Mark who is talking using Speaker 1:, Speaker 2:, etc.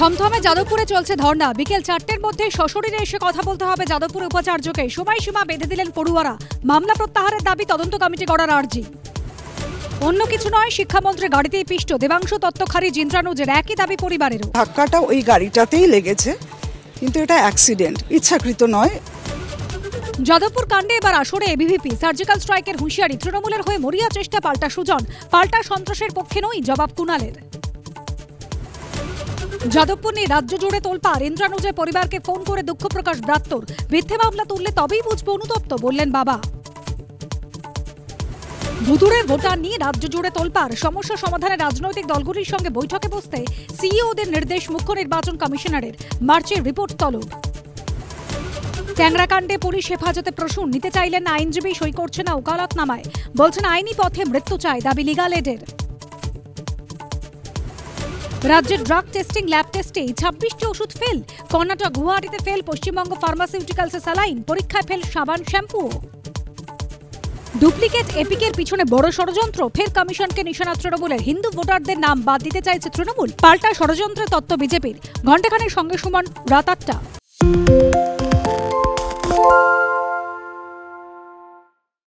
Speaker 1: থমথমে যাদবপুরে চলছে ধর্ণা। বিকেল 4টের মধ্যে সশরীরে এসে কথা বলতে হবে যাদবপুর উপাচার্যকে। সময়সীমা বেঁধে দিলেন পড়ুয়ারা। মামলা প্রত্যাহারের দাবি, তদন্ত কমিটি গড়ার আর্জি। অন্য কিছু নয়, শিক্ষামন্ত্রীর গাড়িতেই পিষ্ট দেবাংশু তত্ত্বখারী জিন্দ্রানুজের একই দাবি পরিবারেরও।
Speaker 2: ধাক্কাটা ওই গাড়িটাতেই লেগেছে, কিন্তু এটা অ্যাক্সিডেন্ট, ইচ্ছাকৃত নয়।
Speaker 1: যাদবপুর কাণ্ডে এবার আসরে এবিভিপি। সার্জিক্যাল স্ট্রাইকের হুঁশিয়ারি, তৃণমূলের হয়ে মরিয়া চেষ্টা পাল্টা সুজন। পাল্টা সন্ত্রাসের পক্ষে নই, জবাব কুণালের। যাদবপুর নিয়ে রাজ্য জুড়ে তোলপাড়। ইন্দ্রানুজের পরিবারকে ফোন করে দুঃখ প্রকাশ ব্রাত্যর। মিথ্যে মামলা তুললে তবেই বুঝবো অনুতপ্ত, বললেন বাবা। ভুতুড়ে ভোটার নিয়ে রাজ্য জুড়ে তোলপাড়। সমস্যা সমাধানে রাজনৈতিক দলগুলির সঙ্গে বৈঠকে বসতে সিইওদের নির্দেশ মুখ্য নির্বাচন কমিশনারের। মার্চের রিপোর্ট তলব। ট্যাংরাকাণ্ডে পুলিশ হেফাজতে প্রসূন নিতে চাইলেন না আইনজীবী, সই করছে না ওকালতনামায়। বলছেন আইনি পথে মৃত্যু চায়, দাবি লিগাল এডের। রাজ্যের ড্রাগ টেস্টিং ল্যাব টেস্টে 26টি ওষুধ ফেল। কর্ণাটক গুয়াহাটিতে ফেল পশ্চিমবঙ্গ ফার্মাসিউটিক্যালসে স্যালাইন। পরীক্ষায় ফেল সাবান শ্যাম্পু। ডুপ্লিকেট এপিকের পিছনে বড় ষড়যন্ত্র। ফের কমিশনকে নিশানা তৃণমূলের। হিন্দু ভোটারদের নাম বাদ দিতে চাইছে তৃণমূল। পাল্টা ষড়যন্ত্রের তত্ত্ব বিজেপির। ঘণ্টাখানেক সঙ্গে সুমন, রাত 8টা।